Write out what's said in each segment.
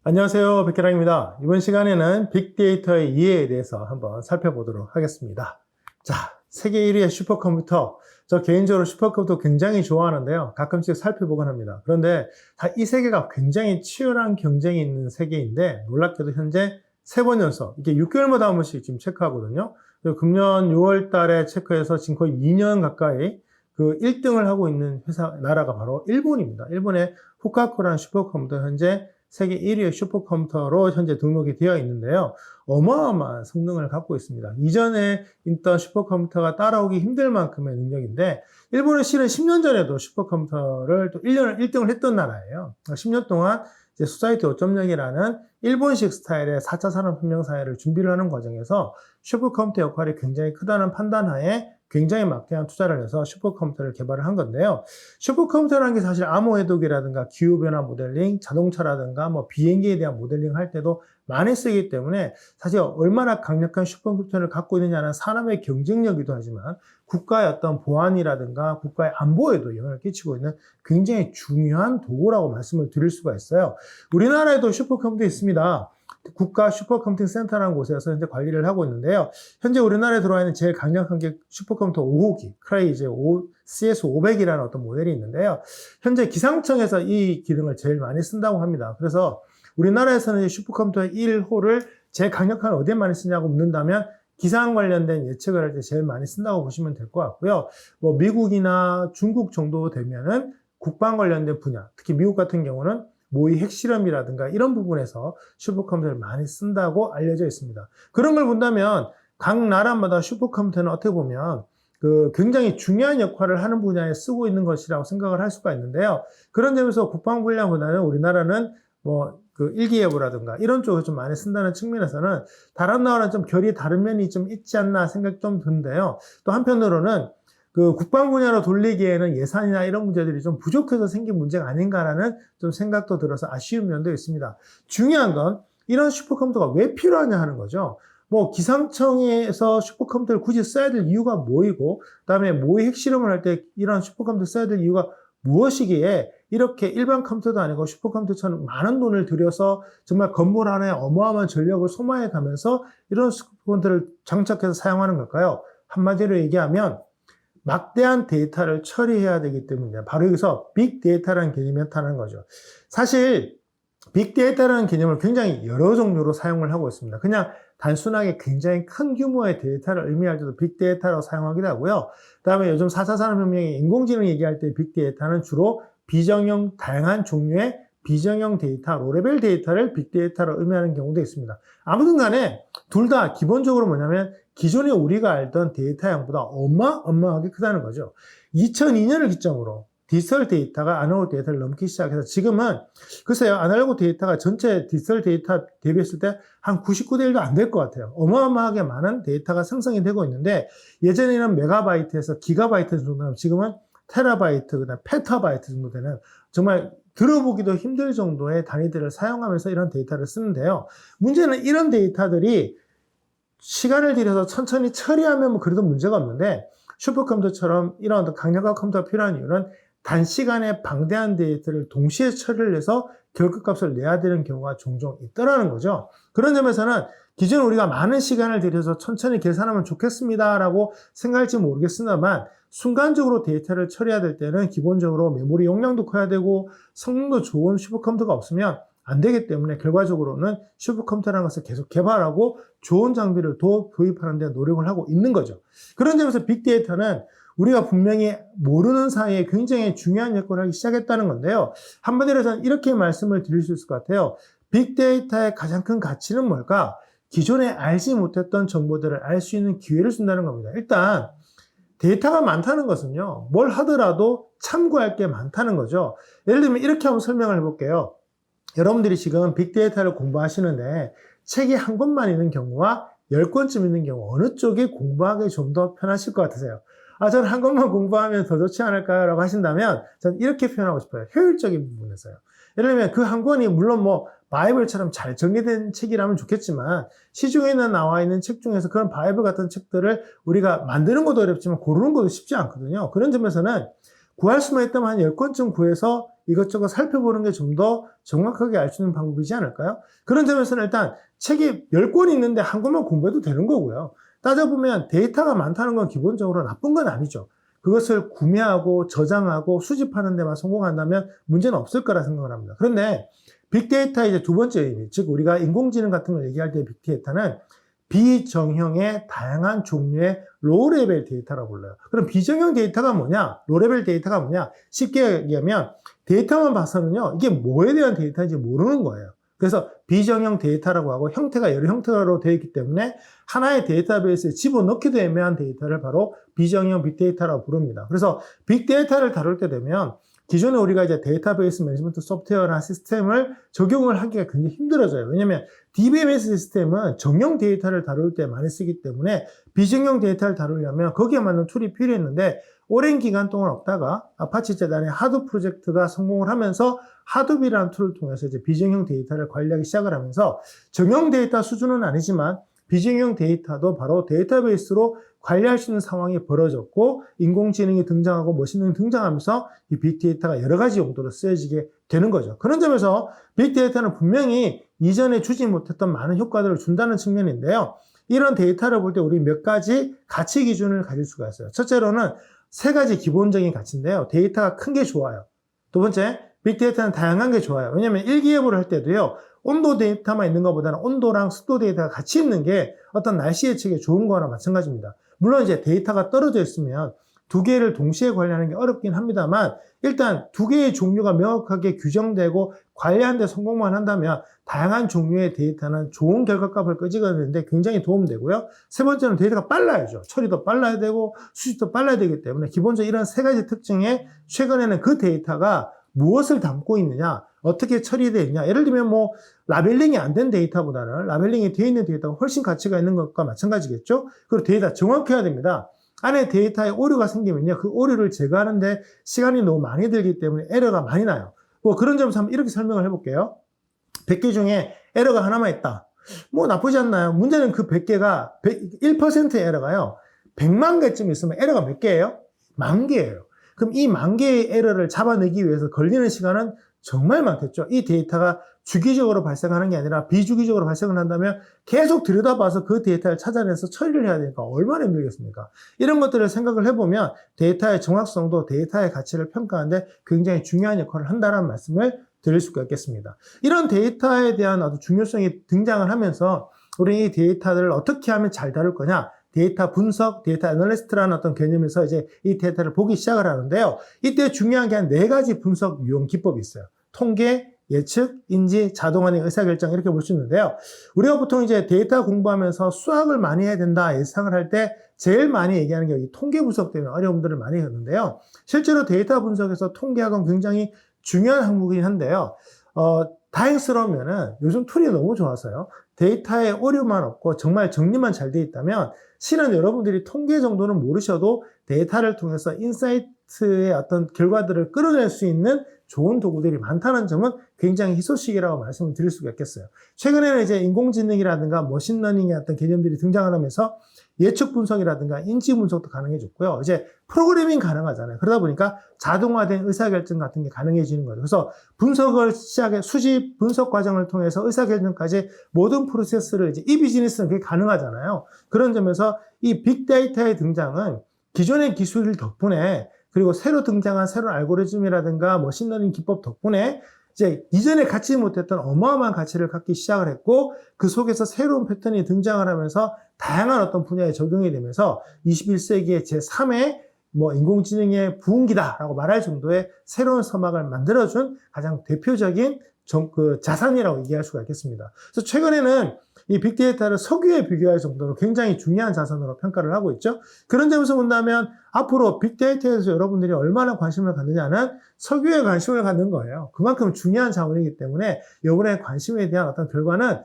안녕하세요, 백혜랑입니다. 이번 시간에는 빅데이터의 이해에 대해서 한번 살펴보도록 하겠습니다. 자, 세계 1위의 슈퍼컴퓨터. 저 개인적으로 슈퍼컴퓨터 굉장히 좋아하는데요. 가끔씩 살펴보곤 합니다. 그런데 이 세계가 굉장히 치열한 경쟁이 있는 세계인데 놀랍게도 현재 3번 연속, 이게 6개월마다 한 번씩 지금 체크하거든요. 그리고 금년 6월 달에 체크해서 지금 거의 2년 가까이 그 1등을 하고 있는 나라가 바로 일본입니다. 일본의 후카쿠라는 슈퍼컴퓨터 현재 세계 1위의 슈퍼컴퓨터로 현재 등록이 되어 있는데요. 어마어마한 성능을 갖고 있습니다. 이전에 있던 슈퍼컴퓨터가 따라오기 힘들 만큼의 능력인데 일본은 실은 10년 전에도 슈퍼컴퓨터를 또 1등을 했던 나라예요. 10년 동안 이제 소사이티 5.0이라는 일본식 스타일의 4차 산업혁명 사회를 준비를 하는 과정에서 슈퍼컴퓨터 역할이 굉장히 크다는 판단하에 굉장히 막대한 투자를 해서 슈퍼컴퓨터를 개발을 한 건데요. 슈퍼컴퓨터라는 게 사실 암호해독이라든가 기후변화 모델링, 자동차라든가 뭐 비행기에 대한 모델링 할 때도 많이 쓰기 때문에 사실 얼마나 강력한 슈퍼컴퓨터를 갖고 있느냐는 산업의 경쟁력이기도 하지만 국가의 어떤 보안이라든가 국가의 안보에도 영향을 끼치고 있는 굉장히 중요한 도구라고 말씀을 드릴 수가 있어요. 우리나라에도 슈퍼컴퓨터 있습니다. 국가 슈퍼컴퓨팅 센터라는 곳에서 현재 관리를 하고 있는데요. 현재 우리나라에 들어와 있는 제일 강력한 게 슈퍼컴퓨터 5호기, 크레이지 CS500이라는 어떤 모델이 있는데요. 현재 기상청에서 이 기능을 제일 많이 쓴다고 합니다. 그래서 우리나라에서는 슈퍼컴퓨터 1호를 제일 강력한 어디에 많이 쓰냐고 묻는다면 기상 관련된 예측을 할 때 제일 많이 쓴다고 보시면 될 것 같고요. 뭐 미국이나 중국 정도 되면은 국방 관련된 분야, 특히 미국 같은 경우는 모의 핵실험이라든가 이런 부분에서 슈퍼컴퓨터를 많이 쓴다고 알려져 있습니다. 그런 걸 본다면 각 나라마다 슈퍼컴퓨터는 어떻게 보면 굉장히 중요한 역할을 하는 분야에 쓰고 있는 것이라고 생각을 할 수가 있는데요. 그런 점에서 국방 분야보다는 우리나라는 일기예보라든가 이런 쪽을 좀 많이 쓴다는 측면에서는 다른 나라랑 좀 결이 다른 면이 좀 있지 않나 생각이 좀 드는데요. 또 한편으로는 국방 분야로 돌리기에는 예산이나 이런 문제들이 좀 부족해서 생긴 문제가 아닌가라는 좀 생각도 들어서 아쉬운 면도 있습니다. 중요한 건 이런 슈퍼컴퓨터가 왜 필요하냐 하는 거죠. 뭐 기상청에서 슈퍼컴퓨터를 굳이 써야 될 이유가 뭐이고, 그다음에 모의 핵실험을 할 때 이런 슈퍼컴퓨터 써야 될 이유가 무엇이기에 이렇게 일반 컴퓨터도 아니고 슈퍼컴퓨터처럼 많은 돈을 들여서 정말 건물 하나에 어마어마한 전력을 소모해 가면서 이런 슈퍼컴퓨터를 장착해서 사용하는 걸까요? 한마디로 얘기하면 막대한 데이터를 처리해야 되기 때문에 바로 여기서 빅데이터라는 개념이 나타나는 거죠. 사실 빅데이터라는 개념을 굉장히 여러 종류로 사용을 하고 있습니다. 그냥 단순하게 굉장히 큰 규모의 데이터를 의미할 때도 빅데이터라고 사용하기도 하고요. 그 다음에 요즘 4차 산업혁명의 인공지능 얘기할 때 빅데이터는 주로 비정형, 다양한 종류의 비정형 데이터, 로레벨 데이터를 빅데이터로 의미하는 경우도 있습니다. 아무튼 간에 둘 다 기본적으로 뭐냐면 기존에 우리가 알던 데이터 양보다 어마어마하게 크다는 거죠. 2002년을 기점으로 디지털 데이터가 아날로그 데이터를 넘기 시작해서 지금은 글쎄요, 아날로그 데이터가 전체 디지털 데이터 대비했을 때 한 99대 1도 안 될 것 같아요. 어마어마하게 많은 데이터가 생성이 되고 있는데 예전에는 메가바이트에서 기가바이트 정도 되면 지금은 테라바이트, 그다음 페타바이트 정도 되는 정말 들어보기도 힘들 정도의 단위들을 사용하면서 이런 데이터를 쓰는데요. 문제는 이런 데이터들이 시간을 들여서 천천히 처리하면 뭐 그래도 문제가 없는데 슈퍼컴퓨터처럼 이런 강력한 컴퓨터가 필요한 이유는 단시간에 방대한 데이터를 동시에 처리를 해서 결과값을 내야 되는 경우가 종종 있더라는 거죠. 그런 점에서는 기존 우리가 많은 시간을 들여서 천천히 계산하면 좋겠습니다라고 생각할지 모르겠습니다만 순간적으로 데이터를 처리해야 될 때는 기본적으로 메모리 용량도 커야 되고 성능도 좋은 슈퍼컴퓨터가 없으면 안 되기 때문에 결과적으로는 슈퍼컴퓨터라는 것을 계속 개발하고 좋은 장비를 더 도입하는 데 노력을 하고 있는 거죠. 그런 점에서 빅데이터는 우리가 분명히 모르는 사이에 굉장히 중요한 역할을 하기 시작했다는 건데요. 한마디로 해서는 이렇게 말씀을 드릴 수 있을 것 같아요. 빅데이터의 가장 큰 가치는 뭘까? 기존에 알지 못했던 정보들을 알 수 있는 기회를 준다는 겁니다. 일단 데이터가 많다는 것은요, 뭘 하더라도 참고할 게 많다는 거죠. 예를 들면 이렇게 한번 설명을 해볼게요. 여러분들이 지금 빅데이터를 공부하시는데 책이 한 권만 있는 경우와 10권쯤 있는 경우 어느 쪽이 공부하기 좀 더 편하실 것 같으세요? 저는 한 것만 공부하면 더 좋지 않을까요? 라고 하신다면, 저는 이렇게 표현하고 싶어요. 효율적인 부분에서요. 예를 들면 그 한 권이 물론 뭐, 바이블처럼 잘 정리된 책이라면 좋겠지만, 시중에는 나와 있는 책 중에서 그런 바이블 같은 책들을 우리가 만드는 것도 어렵지만 고르는 것도 쉽지 않거든요. 그런 점에서는 구할 수만 있다면 한 10권쯤 구해서 이것저것 살펴보는 게 좀 더 정확하게 알 수 있는 방법이지 않을까요? 그런 점에서는 일단 책이 10권이 있는데 한 권만 공부해도 되는 거고요. 따져보면 데이터가 많다는 건 기본적으로 나쁜 건 아니죠. 그것을 구매하고 저장하고 수집하는 데만 성공한다면 문제는 없을 거라 생각을 합니다. 그런데 빅데이터의 이제 두 번째 의미, 즉 우리가 인공지능 같은 걸 얘기할 때 빅데이터는 비정형의 다양한 종류의 로우레벨 데이터라고 불러요. 그럼 비정형 데이터가 뭐냐? 로우레벨 데이터가 뭐냐? 쉽게 얘기하면 데이터만 봐서는요, 이게 뭐에 대한 데이터인지 모르는 거예요. 그래서 비정형 데이터라고 하고 형태가 여러 형태로 되어 있기 때문에 하나의 데이터베이스에 집어넣기도 애매한 데이터를 바로 비정형 빅데이터라고 부릅니다. 그래서 빅데이터를 다룰 때 되면 기존에 우리가 이제 데이터베이스 매니지먼트 소프트웨어나 시스템을 적용을 하기가 굉장히 힘들어져요. 왜냐하면 DBMS 시스템은 정형 데이터를 다룰 때 많이 쓰기 때문에 비정형 데이터를 다루려면 거기에 맞는 툴이 필요했는데 오랜 기간 동안 없다가 아파치 재단의 하둡 프로젝트가 성공을 하면서 하둡이라는 툴을 통해서 이제 비정형 데이터를 관리하기 시작을 하면서 정형 데이터 수준은 아니지만 비정형 데이터도 바로 데이터베이스로 관리할 수 있는 상황이 벌어졌고 인공지능이 등장하고 머신러닝이 등장하면서 이 빅데이터가 여러 가지 용도로 쓰여지게 되는 거죠. 그런 점에서 빅데이터는 분명히 이전에 주지 못했던 많은 효과들을 준다는 측면인데요. 이런 데이터를 볼 때 우리 몇 가지 가치 기준을 가질 수가 있어요. 첫째로는 세 가지 기본적인 가치인데요. 데이터가 큰 게 좋아요. 두 번째, 빅데이터는 다양한 게 좋아요. 왜냐하면 일기예보를 할 때도요. 온도 데이터만 있는 것보다는 온도랑 습도 데이터가 같이 있는 게 어떤 날씨 예측에 좋은 거나 마찬가지입니다. 물론 이제 데이터가 떨어져 있으면 두 개를 동시에 관리하는 게 어렵긴 합니다만 일단 두 개의 종류가 명확하게 규정되고 관리하는 데 성공만 한다면 다양한 종류의 데이터는 좋은 결과값을 끄집어내는데 굉장히 도움되고요. 세 번째는 데이터가 빨라야죠. 처리도 빨라야 되고 수집도 빨라야 되기 때문에 기본적으로 이런 세 가지 특징에 최근에는 그 데이터가 무엇을 담고 있느냐, 어떻게 처리되어 있냐. 예를 들면 뭐 라벨링이 안 된 데이터보다는 라벨링이 되어 있는 데이터가 훨씬 가치가 있는 것과 마찬가지겠죠. 그리고 데이터 정확해야 됩니다. 안에 데이터에 오류가 생기면요, 그 오류를 제거하는데 시간이 너무 많이 들기 때문에 에러가 많이 나요. 뭐 그런 점에서 한번 이렇게 설명을 해볼게요. 100개 중에 에러가 하나만 있다. 뭐 나쁘지 않나요? 문제는 그 100개가 1%의 에러가요, 100만 개쯤 있으면 에러가 몇 개예요? 10,000개예요. 그럼 이 10,000개의 에러를 잡아내기 위해서 걸리는 시간은 정말 많겠죠. 이 데이터가 주기적으로 발생하는 게 아니라 비주기적으로 발생을 한다면 계속 들여다봐서 그 데이터를 찾아내서 처리를 해야 되니까 얼마나 힘들겠습니까? 이런 것들을 생각을 해보면 데이터의 정확성도 데이터의 가치를 평가하는데 굉장히 중요한 역할을 한다는 말씀을 드릴 수가 있겠습니다. 이런 데이터에 대한 아주 중요성이 등장을 하면서 우리 이 데이터들을 어떻게 하면 잘 다룰 거냐? 데이터 분석, 데이터 애널리스트라는 어떤 개념에서 이제 이 데이터를 보기 시작을 하는데요. 이때 중요한 게 한 4가지 분석 유형 기법이 있어요. 통계, 예측, 인지, 자동화의 의사결정 이렇게 볼 수 있는데요. 우리가 보통 이제 데이터 공부하면서 수학을 많이 해야 된다 예상을 할 때 제일 많이 얘기하는 게 여기 통계 분석 때문에 어려움들을 많이 하는데요. 실제로 데이터 분석에서 통계학은 굉장히 중요한 항목이긴 한데요. 다행스러우면은 요즘 툴이 너무 좋아서요. 데이터에 오류만 없고 정말 정리만 잘 돼 있다면 실은 여러분들이 통계 정도는 모르셔도 데이터를 통해서 인사이트의 어떤 결과들을 끌어낼 수 있는 좋은 도구들이 많다는 점은 굉장히 희소식이라고 말씀을 드릴 수가 있겠어요. 최근에는 이제 인공지능이라든가 머신러닝의 어떤 개념들이 등장을 하면서 예측 분석이라든가 인지 분석도 가능해졌고요. 이제 프로그래밍 가능하잖아요. 그러다 보니까 자동화된 의사결정 같은 게 가능해지는 거죠. 그래서 분석을 시작해 수집 분석 과정을 통해서 의사결정까지 모든 프로세스를 이제 이 비즈니스는 그게 가능하잖아요. 그런 점에서 이 빅데이터의 등장은 기존의 기술 덕분에 그리고 새로 등장한 새로운 알고리즘이라든가 머신러닝 기법 덕분에 이제 이전에 갖지 못했던 어마어마한 가치를 갖기 시작을 했고 그 속에서 새로운 패턴이 등장을 하면서 다양한 어떤 분야에 적용이 되면서 21세기의 제3의 인공지능의 부흥기다라고 말할 정도의 새로운 서막을 만들어준 가장 대표적인 자산이라고 얘기할 수가 있겠습니다. 그래서 최근에는 이 빅데이터를 석유에 비교할 정도로 굉장히 중요한 자산으로 평가를 하고 있죠. 그런 점에서 본다면 앞으로 빅데이터에서 여러분들이 얼마나 관심을 갖느냐는 석유에 관심을 갖는 거예요. 그만큼 중요한 자원이기 때문에 이번에 관심에 대한 어떤 결과는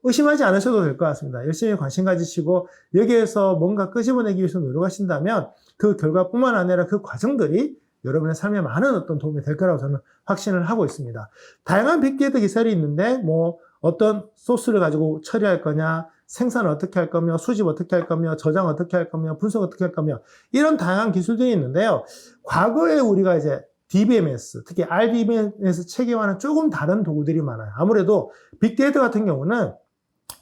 의심하지 않으셔도 될 것 같습니다. 열심히 관심 가지시고 여기에서 뭔가 끄집어내기 위해서 노력하신다면 그 결과뿐만 아니라 그 과정들이 여러분의 삶에 많은 어떤 도움이 될 거라고 저는 확신을 하고 있습니다. 다양한 빅데이터 기술이 있는데 뭐 어떤 소스를 가지고 처리할 거냐, 생산을 어떻게 할 거며, 수집 어떻게 할 거며, 저장 어떻게 할 거며, 분석 어떻게 할 거며 이런 다양한 기술들이 있는데요. 과거에 우리가 이제 DBMS, 특히 RDBMS 체계와는 조금 다른 도구들이 많아요. 아무래도 빅데이터 같은 경우는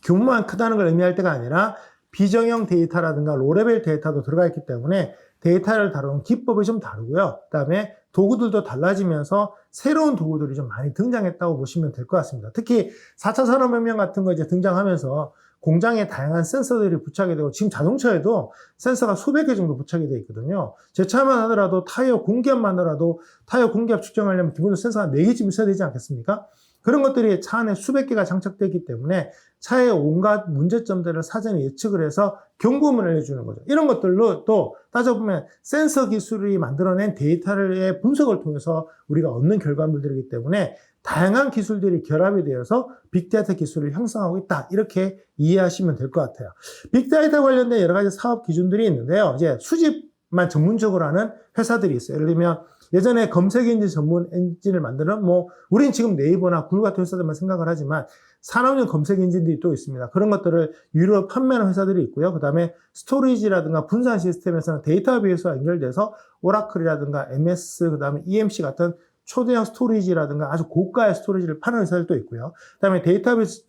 규모만 크다는 걸 의미할 때가 아니라 비정형 데이터라든가 로레벨 데이터도 들어가 있기 때문에 데이터를 다루는 기법이 좀 다르고요. 그 다음에 도구들도 달라지면서 새로운 도구들이 좀 많이 등장했다고 보시면 될 것 같습니다. 특히 4차 산업혁명 같은 거 이제 등장하면서 공장에 다양한 센서들이 부착이 되고 지금 자동차에도 센서가 수백 개 정도 부착이 되어 있거든요. 제 차만 하더라도 타이어 공기압만 하더라도 타이어 공기압 측정하려면 기본적으로 센서가 4개쯤 있어야 되지 않겠습니까? 그런 것들이 차 안에 수백 개가 장착되어 있기 때문에 차의 온갖 문제점들을 사전에 예측을 해서 경고문을 해주는 거죠. 이런 것들로 또 따져보면 센서 기술이 만들어낸 데이터의 분석을 통해서 우리가 얻는 결과물들이기 때문에 다양한 기술들이 결합이 되어서 빅데이터 기술을 형성하고 있다. 이렇게 이해하시면 될 것 같아요. 빅데이터 관련된 여러 가지 사업 기준들이 있는데요. 이제 수집만 전문적으로 하는 회사들이 있어요. 예를 들면 예전에 검색 엔진 전문 엔진을 만드는 우린 지금 네이버나 구글 같은 회사들만 생각을 하지만 산업용 검색 엔진들이 또 있습니다. 그런 것들을 유료 판매하는 회사들이 있고요. 그 다음에 스토리지라든가 분산 시스템에서는 데이터베이스와 연결돼서 오라클이라든가 MS, 그 다음에 EMC 같은 초대형 스토리지라든가 아주 고가의 스토리지를 파는 회사들도 있고요. 그 다음에 데이터베이스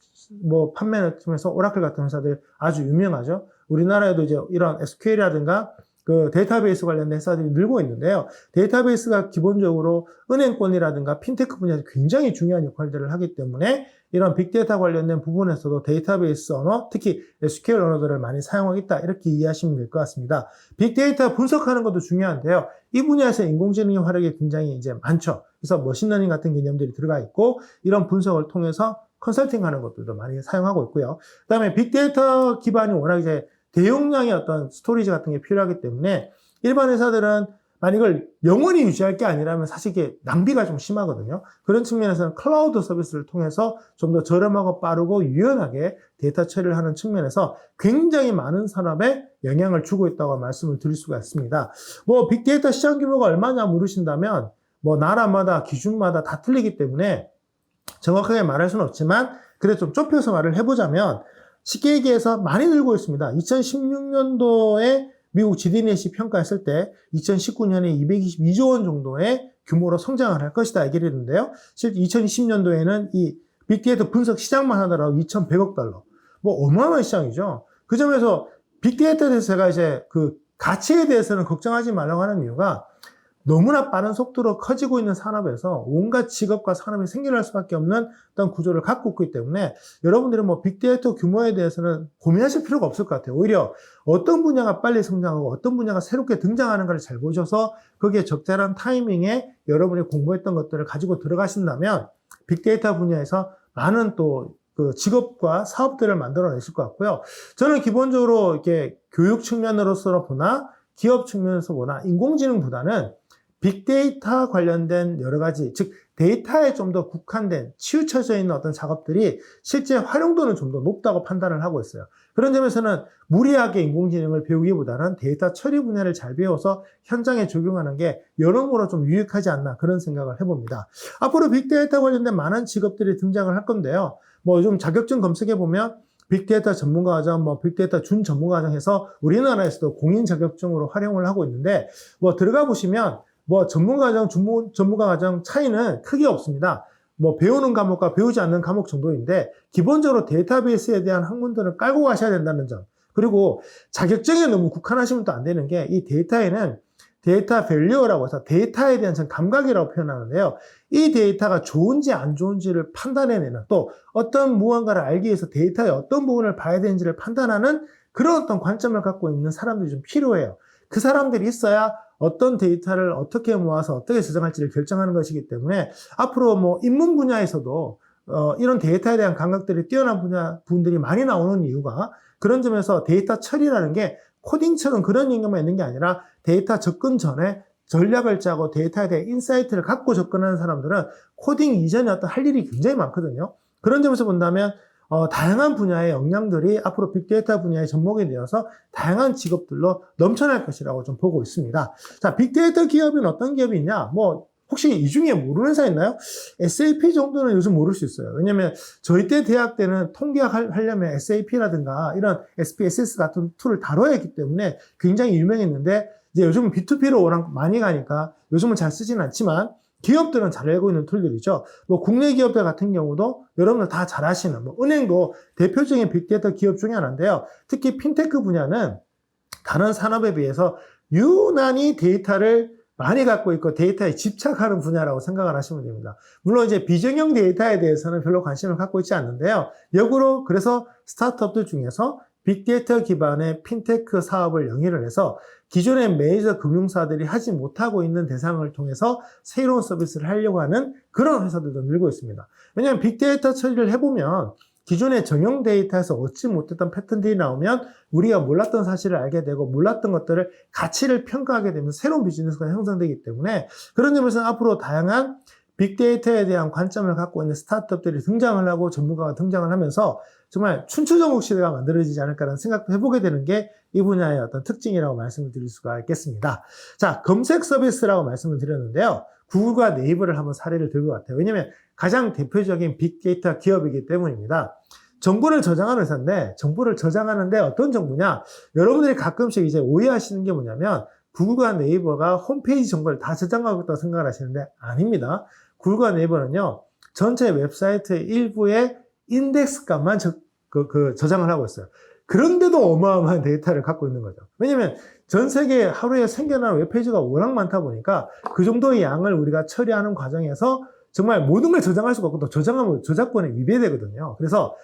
판매를 통해서 오라클 같은 회사들 아주 유명하죠. 우리나라에도 이제 이런 SQL이라든가 그 데이터베이스 관련된 회사들이 늘고 있는데요. 데이터베이스가 기본적으로 은행권이라든가 핀테크 분야에서 굉장히 중요한 역할들을 하기 때문에 이런 빅데이터 관련된 부분에서도 데이터베이스 언어, 특히 SQL 언어들을 많이 사용하고 있다. 이렇게 이해하시면 될 것 같습니다. 빅데이터 분석하는 것도 중요한데요. 이 분야에서 인공지능의 활약이 굉장히 이제 많죠. 그래서 머신러닝 같은 개념들이 들어가 있고 이런 분석을 통해서 컨설팅하는 것들도 많이 사용하고 있고요. 그다음에 빅데이터 기반이 워낙 이제 대용량의 어떤 스토리지 같은 게 필요하기 때문에 일반 회사들은 만약 이걸 영원히 유지할 게 아니라면 사실 이게 낭비가 좀 심하거든요. 그런 측면에서는 클라우드 서비스를 통해서 좀 더 저렴하고 빠르고 유연하게 데이터 처리를 하는 측면에서 굉장히 많은 산업에 영향을 주고 있다고 말씀을 드릴 수가 있습니다. 빅데이터 시장 규모가 얼마냐 물으신다면 나라마다 기준마다 다 틀리기 때문에 정확하게 말할 수는 없지만 그래도 좀 좁혀서 말을 해보자면 쉽게 얘기해서 많이 늘고 있습니다. 2016년도에 미국 GDNet이 평가했을 때 2019년에 222조 원 정도의 규모로 성장을 할 것이다 얘기를 했는데요. 실제 2020년도에는 이 빅데이터 분석 시장만 하더라도 2,100억 달러. 어마어마한 시장이죠. 그 점에서 빅데이터에 대해서 제가 이제 그 가치에 대해서는 걱정하지 말라고 하는 이유가 너무나 빠른 속도로 커지고 있는 산업에서 온갖 직업과 산업이 생겨날 수밖에 없는 어떤 구조를 갖고 있기 때문에 여러분들은 빅데이터 규모에 대해서는 고민하실 필요가 없을 것 같아요. 오히려 어떤 분야가 빨리 성장하고 어떤 분야가 새롭게 등장하는 걸 잘 보셔서 거기에 적절한 타이밍에 여러분이 공부했던 것들을 가지고 들어가신다면 빅데이터 분야에서 많은 또 그 직업과 사업들을 만들어내실 것 같고요. 저는 기본적으로 이렇게 교육 측면으로서 보나 기업 측면에서 보나 인공지능보다는 빅데이터 관련된 여러 가지, 즉 데이터에 좀 더 국한된 치우쳐져 있는 어떤 작업들이 실제 활용도는 좀 더 높다고 판단을 하고 있어요. 그런 점에서는 무리하게 인공지능을 배우기보다는 데이터 처리 분야를 잘 배워서 현장에 적용하는 게 여러모로 좀 유익하지 않나 그런 생각을 해봅니다. 앞으로 빅데이터 관련된 많은 직업들이 등장을 할 건데요. 요즘 자격증 검색해보면 빅데이터 전문가 과정, 빅데이터 준 전문가 과정 해서 우리나라에서도 공인 자격증으로 활용을 하고 있는데 들어가 보시면 전문가 과정, 전문가 과정 차이는 크게 없습니다. 배우는 과목과 배우지 않는 과목 정도인데, 기본적으로 데이터베이스에 대한 학문들을 깔고 가셔야 된다는 점. 그리고 자격증에 너무 국한하시면 또 안 되는 게, 이 데이터에는 데이터 밸류라고 해서 데이터에 대한 전 감각이라고 표현하는데요. 이 데이터가 좋은지 안 좋은지를 판단해내는, 또 어떤 무언가를 알기 위해서 데이터의 어떤 부분을 봐야 되는지를 판단하는 그런 어떤 관점을 갖고 있는 사람들이 좀 필요해요. 그 사람들이 있어야 어떤 데이터를 어떻게 모아서 어떻게 저장할지를 결정하는 것이기 때문에 앞으로 인문 분야에서도 이런 데이터에 대한 감각들이 뛰어난 분들이 많이 나오는 이유가 그런 점에서 데이터 처리라는 게 코딩처럼 그런 영역만 있는 게 아니라 데이터 접근 전에 전략을 짜고 데이터에 대한 인사이트를 갖고 접근하는 사람들은 코딩 이전에 어떤 할 일이 굉장히 많거든요. 그런 점에서 본다면 다양한 분야의 역량들이 앞으로 빅데이터 분야의 접목이 되어서 다양한 직업들로 넘쳐날 것이라고 좀 보고 있습니다. 자, 빅데이터 기업은 어떤 기업이 있냐? 뭐 혹시 이 중에 모르는 회사 있나요? SAP 정도는 요즘 모를 수 있어요. 왜냐면 저희 때 대학 때는 통계학 하려면 SAP라든가 이런 SPSS 같은 툴을 다뤄야 했기 때문에 굉장히 유명했는데 이제 요즘은 B2B로 워낙 많이 가니까 요즘은 잘 쓰지는 않지만 기업들은 잘 알고 있는 툴들이죠. 뭐 국내 기업들 같은 경우도 여러분들 다 잘 아시는 뭐 은행도 대표적인 빅데이터 기업 중에 하나인데요. 특히 핀테크 분야는 다른 산업에 비해서 유난히 데이터를 많이 갖고 있고 데이터에 집착하는 분야라고 생각을 하시면 됩니다. 물론 이제 비정형 데이터에 대해서는 별로 관심을 갖고 있지 않는데요. 역으로 그래서 스타트업들 중에서 빅데이터 기반의 핀테크 사업을 영위를 해서 기존의 메이저 금융사들이 하지 못하고 있는 대상을 통해서 새로운 서비스를 하려고 하는 그런 회사들도 늘고 있습니다. 왜냐하면 빅데이터 처리를 해보면 기존의 정형 데이터에서 얻지 못했던 패턴들이 나오면 우리가 몰랐던 사실을 알게 되고 몰랐던 것들을 가치를 평가하게 되면서 새로운 비즈니스가 형성되기 때문에 그런 점에서 앞으로 다양한 빅데이터에 대한 관점을 갖고 있는 스타트업들이 등장을 하고 전문가가 등장을 하면서 정말 춘추전국 시대가 만들어지지 않을까라는 생각도 해보게 되는 게 이 분야의 어떤 특징이라고 말씀을 드릴 수가 있겠습니다. 자, 검색 서비스라고 말씀을 드렸는데요. 구글과 네이버를 한번 사례를 들 것 같아요. 왜냐하면 가장 대표적인 빅데이터 기업이기 때문입니다. 정보를 저장하는 회사인데 정보를 저장하는데 어떤 정보냐? 여러분들이 가끔씩 이제 오해하시는 게 뭐냐면 구글과 네이버가 홈페이지 정보를 다 저장하고 있다고 생각을 하시는데 아닙니다. 구글과 네이버는요. 전체 웹사이트의 일부의 인덱스 값만 저장을 하고 있어요. 그런데도 어마어마한 데이터를 갖고 있는 거죠. 왜냐면 전 세계 하루에 생겨나는 웹페이지가 워낙 많다 보니까 그 정도의 양을 우리가 처리하는 과정에서 정말 모든 걸 저장할 수가 없고 또 저장하면 저작권에 위배되거든요. 그래서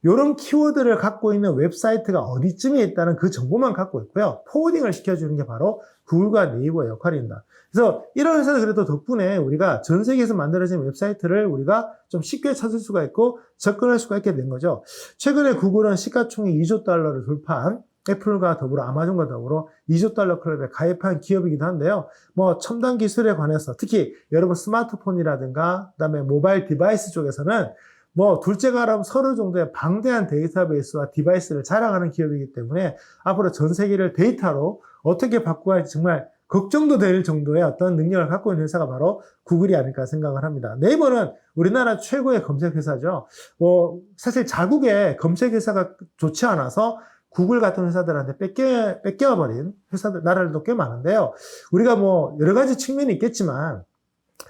이런 키워드를 갖고 있는 웹사이트가 어디쯤에 있다는 그 정보만 갖고 있고요. 포워딩을 시켜주는 게 바로 구글과 네이버의 역할입니다. 그래서 이런 회사들 그래도 덕분에 우리가 전 세계에서 만들어진 웹사이트를 우리가 좀 쉽게 찾을 수가 있고 접근할 수가 있게 된 거죠. 최근에 구글은 시가총액 2조 달러를 돌파한 애플과 더불어 아마존과 더불어 2조 달러 클럽에 가입한 기업이기도 한데요. 뭐 첨단 기술에 관해서 특히 여러분 스마트폰이라든가 그다음에 모바일 디바이스 쪽에서는 뭐 둘째가 아람 서로 정도의 방대한 데이터베이스와 디바이스를 자랑하는 기업이기 때문에 앞으로 전 세계를 데이터로 어떻게 바꾸어 할지 정말 걱정도 될 정도의 어떤 능력을 갖고 있는 회사가 바로 구글이 아닐까 생각을 합니다. 네이버는 우리나라 최고의 검색 회사죠. 사실 자국의 검색 회사가 좋지 않아서 구글 같은 회사들한테 뺏겨버린 회사들, 나라들도 꽤 많은데요. 우리가 뭐 여러 가지 측면이 있겠지만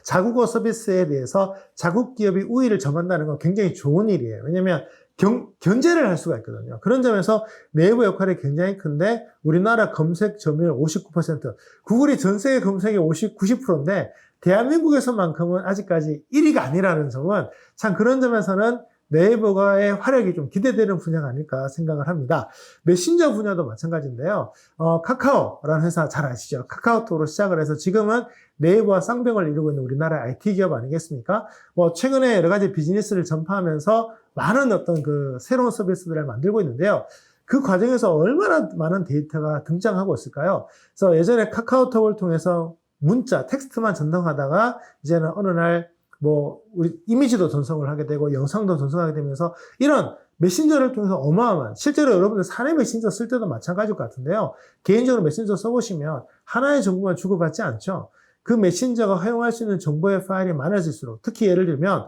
자국어 서비스에 대해서 자국 기업이 우위를 점한다는 건 굉장히 좋은 일이에요. 왜냐하면 견제를 할 수가 있거든요. 그런 점에서 네이버 역할이 굉장히 큰데 우리나라 검색 점유율 59%, 구글이 전 세계 검색의 90%인데 대한민국에서만큼은 아직까지 1위가 아니라는 점은 참 그런 점에서는 네이버가의 활약이 좀 기대되는 분야가 아닐까 생각을 합니다. 메신저 분야도 마찬가지인데요. 카카오라는 회사 잘 아시죠? 카카오톡으로 시작을 해서 지금은 네이버와 쌍벽을 이루고 있는 우리나라의 IT 기업 아니겠습니까? 최근에 여러 가지 비즈니스를 전파하면서 많은 어떤 그 새로운 서비스들을 만들고 있는데요. 그 과정에서 얼마나 많은 데이터가 등장하고 있을까요? 그래서 예전에 카카오톡을 통해서 문자, 텍스트만 전송하다가 이제는 어느 날 우리 이미지도 전송을 하게 되고 영상도 전송하게 되면서 이런 메신저를 통해서 어마어마한 실제로 여러분들 사내 메신저 쓸 때도 마찬가지일 것 같은데요. 개인적으로 메신저 써보시면 하나의 정보만 주고받지 않죠. 그 메신저가 허용할 수 있는 정보의 파일이 많아질수록 특히 예를 들면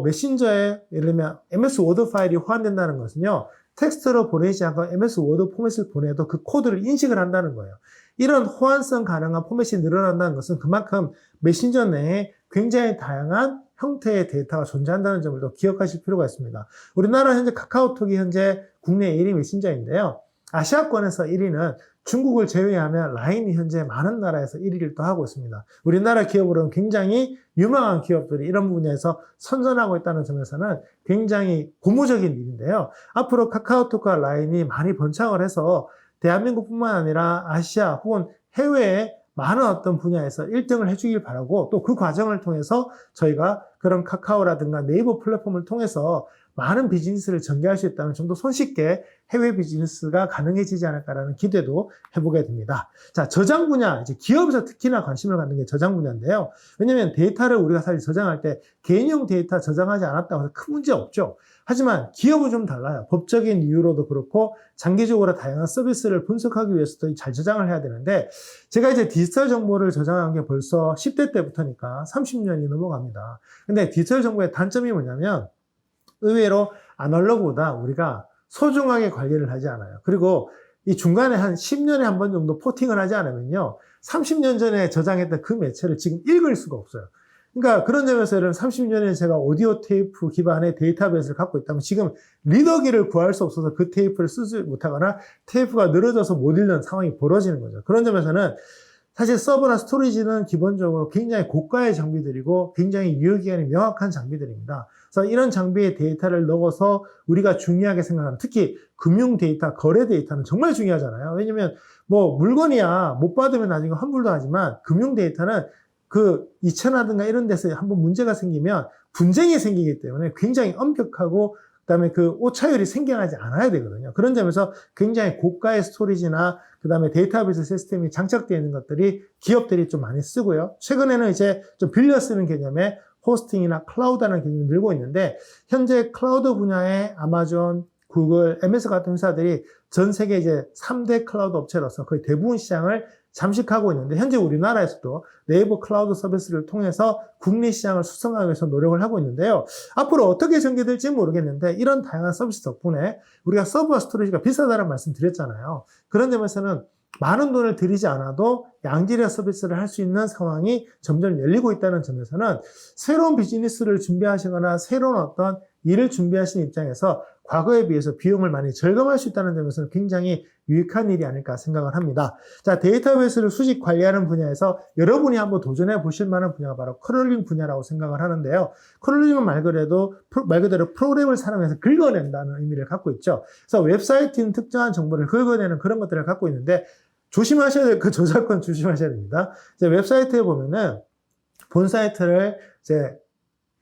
메신저에 예를 들면 MS 워드 파일이 호환된다는 것은요. 텍스트로 보내지 않고 MS 워드 포맷을 보내도 그 코드를 인식을 한다는 거예요. 이런 호환성 가능한 포맷이 늘어난다는 것은 그만큼 메신저 내에 굉장히 다양한 형태의 데이터가 존재한다는 점을 또 기억하실 필요가 있습니다. 우리나라 현재 카카오톡이 현재 국내 1위 메신저인데요. 아시아권에서 1위는 중국을 제외하면 라인이 현재 많은 나라에서 1위를 또 하고 있습니다. 우리나라 기업으로는 굉장히 유망한 기업들이 이런 분야에서 선전하고 있다는 점에서는 굉장히 고무적인 일인데요. 앞으로 카카오톡과 라인이 많이 번창을 해서 대한민국뿐만 아니라 아시아 혹은 해외에 많은 어떤 분야에서 1등을 해주길 바라고 또 그 과정을 통해서 저희가 그런 카카오라든가 네이버 플랫폼을 통해서 많은 비즈니스를 전개할 수 있다면 좀 더 손쉽게 해외 비즈니스가 가능해지지 않을까라는 기대도 해보게 됩니다. 자, 저장 분야, 이제 기업에서 특히나 관심을 갖는 게 저장 분야인데요. 왜냐면 데이터를 우리가 사실 저장할 때 개인용 데이터 저장하지 않았다고 해서 큰 문제 없죠. 하지만 기업은 좀 달라요. 법적인 이유로도 그렇고 장기적으로 다양한 서비스를 분석하기 위해서도 잘 저장을 해야 되는데 제가 이제 디지털 정보를 저장한 게 벌써 10대 때부터니까 30년이 넘어갑니다. 근데 디지털 정보의 단점이 뭐냐면 의외로 아날로그보다 우리가 소중하게 관리를 하지 않아요. 그리고 이 중간에 한 10년에 한 번 정도 포팅을 하지 않으면요. 30년 전에 저장했던 그 매체를 지금 읽을 수가 없어요. 그러니까 그런 점에서는 30년에 제가 오디오 테이프 기반의 데이터베이스를 갖고 있다면 지금 리더기를 구할 수 없어서 그 테이프를 쓰지 못하거나 테이프가 늘어져서 못 읽는 상황이 벌어지는 거죠. 그런 점에서는 사실 서버나 스토리지는 기본적으로 굉장히 고가의 장비들이고 굉장히 유효기간이 명확한 장비들입니다. 그래서 이런 장비에 데이터를 넣어서 우리가 중요하게 생각하는 특히 금융 데이터, 거래 데이터는 정말 중요하잖아요. 왜냐면 뭐 물건이야 못 받으면 나중에 환불도 하지만 금융 데이터는 그 이체나든가 이런 데서 한번 문제가 생기면 분쟁이 생기기 때문에 굉장히 엄격하고 그다음에 그 오차율이 생겨나지 않아야 되거든요. 그런 점에서 굉장히 고가의 스토리지나 그다음에 데이터베이스 시스템이 장착되어 있는 것들이 기업들이 좀 많이 쓰고요. 최근에는 이제 좀 빌려 쓰는 개념의 호스팅이나 클라우드라는 개념이 늘고 있는데 현재 클라우드 분야의 아마존, 구글, MS 같은 회사들이 전 세계 이제 3대 클라우드 업체로서 거의 대부분 시장을 잠식하고 있는데 현재 우리나라에서도 네이버 클라우드 서비스를 통해서 국내 시장을 수성하기 위해서 노력을 하고 있는데요. 앞으로 어떻게 전개될지 모르겠는데 이런 다양한 서비스 덕분에 우리가 서버와 스토리지가 비싸다는 말씀 드렸잖아요. 그런 점에서는 많은 돈을 들이지 않아도 양질의 서비스를 할 수 있는 상황이 점점 열리고 있다는 점에서는 새로운 비즈니스를 준비하시거나 새로운 어떤 일을 준비하시는 입장에서 과거에 비해서 비용을 많이 절감할 수 있다는 점에서는 굉장히 유익한 일이 아닐까 생각을 합니다. 자, 데이터베이스를 수직 관리하는 분야에서 여러분이 한번 도전해 보실 만한 분야가 바로 크롤링 분야라고 생각을 하는데요. 크롤링은 말 그대로 프로그램을 사용해서 긁어낸다는 의미를 갖고 있죠. 그래서 웹사이트는 특정한 정보를 긁어내는 그런 것들을 갖고 있는데 조심하셔야 될 그 저작권 조심하셔야 됩니다. 이제 웹사이트에 보면은 본 사이트를 이제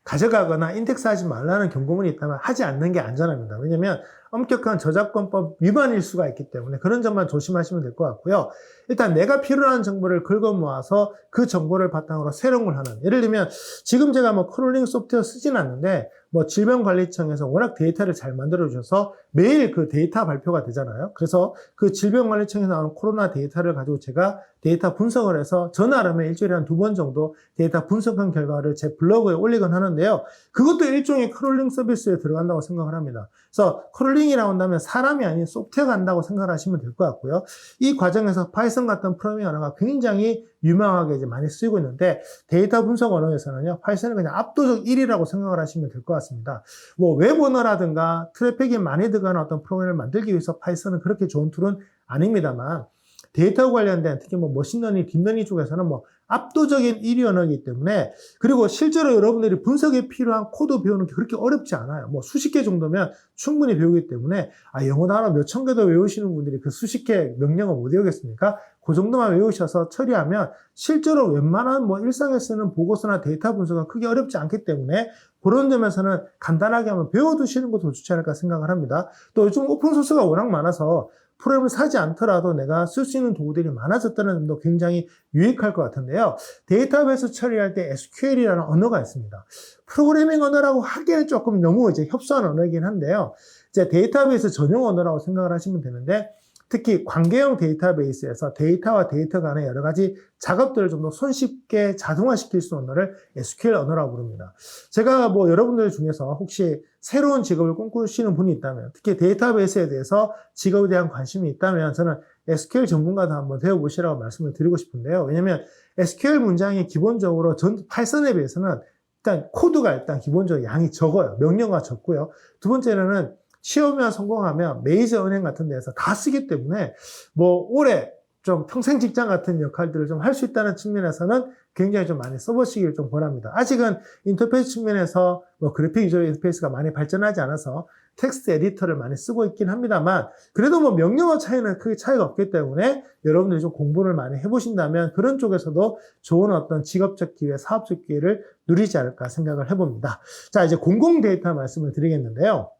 가져가거나 인덱스하지 말라는 경고문이 있다면 하지 않는 게 안전합니다. 왜냐하면 엄격한 저작권법 위반일 수가 있기 때문에 그런 점만 조심하시면 될 것 같고요. 일단 내가 필요한 정보를 긁어 모아서 그 정보를 바탕으로 새로운 걸 하는, 예를 들면 지금 제가 뭐 크롤링 소프트웨어 쓰진 않는데 뭐 질병관리청에서 워낙 데이터를 잘 만들어 주셔서 매일 그 데이터 발표가 되잖아요. 그래서 그 질병관리청에서 나오는 코로나 데이터를 가지고 제가 데이터 분석을 해서 저 나름의 일주일에 한 2번 정도 데이터 분석한 결과를 제 블로그에 올리곤 하는데요. 그것도 일종의 크롤링 서비스에 들어간다고 생각을 합니다. 그래서 크롤링이라고 한다면 사람이 아닌 소프트웨어가 한다고 생각하시면 될 것 같고요. 이 과정에서 파이썬 같은 프로그래밍 언어가 굉장히 유명하게 이제 많이 쓰이고 있는데 데이터 분석 언어에서는요, 파이썬은 그냥 압도적 1위라고 생각을 하시면 될 것 같습니다. 뭐 웹 언어라든가 트래픽이 많이 들어가는 어떤 프로그램을 만들기 위해서 파이썬은 그렇게 좋은 툴은 아닙니다만 데이터 관련된 특히 뭐 머신러닝, 딥러닝 쪽에서는 뭐 압도적인 1위 언어이기 때문에 그리고 실제로 여러분들이 분석에 필요한 코드 배우는 게 그렇게 어렵지 않아요. 뭐 수십 개 정도면 충분히 배우기 때문에 영어 단어 몇천 개도 외우시는 분들이 그 수십 개 명령어 못 외우겠습니까? 그 정도만 외우셔서 처리하면 실제로 웬만한 뭐 일상에 쓰는 보고서나 데이터 분석은 크게 어렵지 않기 때문에 그런 점에서는 간단하게 한번 배워두시는 것도 좋지 않을까 생각을 합니다. 또 요즘 오픈소스가 워낙 많아서 프로그램을 사지 않더라도 내가 쓸 수 있는 도구들이 많아졌다는 점도 굉장히 유익할 것 같은데요. 데이터베이스 처리할 때 SQL이라는 언어가 있습니다. 프로그래밍 언어라고 하기에는 조금 너무 이제 협소한 언어이긴 한데요. 이제 데이터베이스 전용 언어라고 생각을 하시면 되는데 특히 관계형 데이터베이스에서 데이터와 데이터 간의 여러 가지 작업들을 좀 더 손쉽게 자동화시킬 수 있는 언어를 SQL 언어라고 부릅니다. 제가 뭐 여러분들 중에서 혹시 새로운 직업을 꿈꾸시는 분이 있다면, 특히 데이터베이스에 대해서 직업에 대한 관심이 있다면 저는 SQL 전문가도 한번 배워보시라고 말씀을 드리고 싶은데요. 왜냐면 SQL 문장이 기본적으로 파이썬에 비해서는 일단 코드가 일단 기본적으로 양이 적어요. 명령어가 적고요. 두 번째는 시험에 성공하면 메이저 은행 같은 데서 다 쓰기 때문에 뭐 올해 좀 평생 직장 같은 역할들을 좀 할 수 있다는 측면에서는 굉장히 좀 많이 써보시길 좀 권합니다. 아직은 인터페이스 측면에서 뭐 그래픽 유저 인터페이스가 많이 발전하지 않아서 텍스트 에디터를 많이 쓰고 있긴 합니다만 그래도 뭐 명령어 차이는 크게 차이가 없기 때문에 여러분들이 좀 공부를 많이 해보신다면 그런 쪽에서도 좋은 어떤 직업적 기회, 사업적 기회를 누리지 않을까 생각을 해봅니다. 자, 이제 공공 데이터 말씀을 드리겠는데요.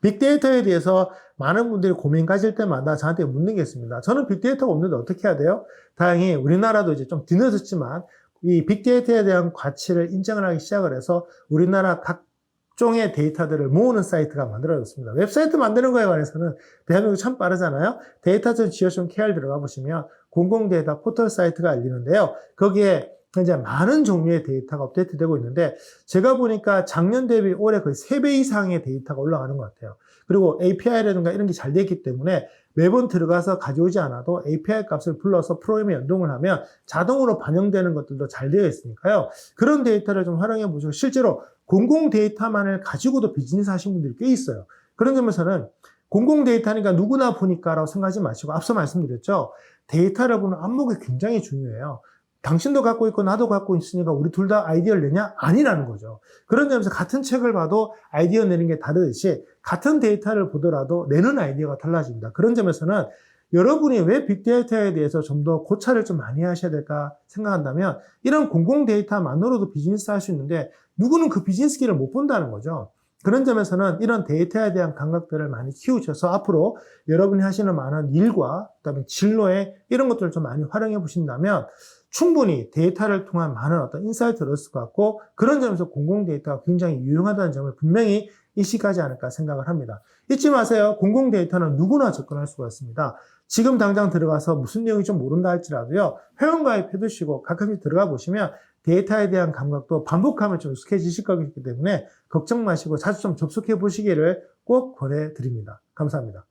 빅데이터에 대해서 많은 분들이 고민 가질 때마다 저한테 묻는 게 있습니다. 저는 빅데이터가 없는데 어떻게 해야 돼요? 다행히 우리나라도 이제 좀 뒤늦었지만 이 빅데이터에 대한 가치를 인정을 하기 시작을 해서 우리나라 각종의 데이터들을 모으는 사이트가 만들어졌습니다. 웹사이트 만드는 거에 관해서는 대한민국 참 빠르잖아요. data.go.kr 들어가 보시면 공공데이터 포털 사이트가 열리는데요. 거기에 이제 많은 종류의 데이터가 업데이트되고 있는데 제가 보니까 작년 대비 올해 거의 3배 이상의 데이터가 올라가는 것 같아요. 그리고 API라든가 이런 게 잘 되어 있기 때문에 매번 들어가서 가져오지 않아도 API 값을 불러서 프로그램에 연동을 하면 자동으로 반영되는 것들도 잘 되어 있으니까요. 그런 데이터를 좀 활용해 보시고 실제로 공공 데이터만을 가지고도 비즈니스 하시는 분들이 꽤 있어요. 그런 점에서는 공공 데이터니까 누구나 보니까라고 생각하지 마시고 앞서 말씀드렸죠. 데이터를 보는 안목이 굉장히 중요해요. 당신도 갖고 있고 나도 갖고 있으니까 우리 둘 다 아이디어를 내냐? 아니라는 거죠. 그런 점에서 같은 책을 봐도 아이디어 내는 게 다르듯이 같은 데이터를 보더라도 내는 아이디어가 달라집니다. 그런 점에서는 여러분이 왜 빅데이터에 대해서 좀 더 고찰을 좀 많이 하셔야 될까 생각한다면 이런 공공 데이터만으로도 비즈니스 할 수 있는데 누구는 그 비즈니스기를 못 본다는 거죠. 그런 점에서는 이런 데이터에 대한 감각들을 많이 키우셔서 앞으로 여러분이 하시는 많은 일과 그다음에 진로에 이런 것들을 좀 많이 활용해 보신다면 충분히 데이터를 통한 많은 어떤 인사이트를 얻을 것 같고 그런 점에서 공공 데이터가 굉장히 유용하다는 점을 분명히 인식하지 않을까 생각을 합니다. 잊지 마세요. 공공 데이터는 누구나 접근할 수가 있습니다. 지금 당장 들어가서 무슨 내용이 좀 모른다 할지라도요. 회원가입해 두시고 가끔씩 들어가 보시면 데이터에 대한 감각도 반복하면 좀 익숙해지실 거기 때문에 걱정 마시고 자주 좀 접속해 보시기를 꼭 권해드립니다. 감사합니다.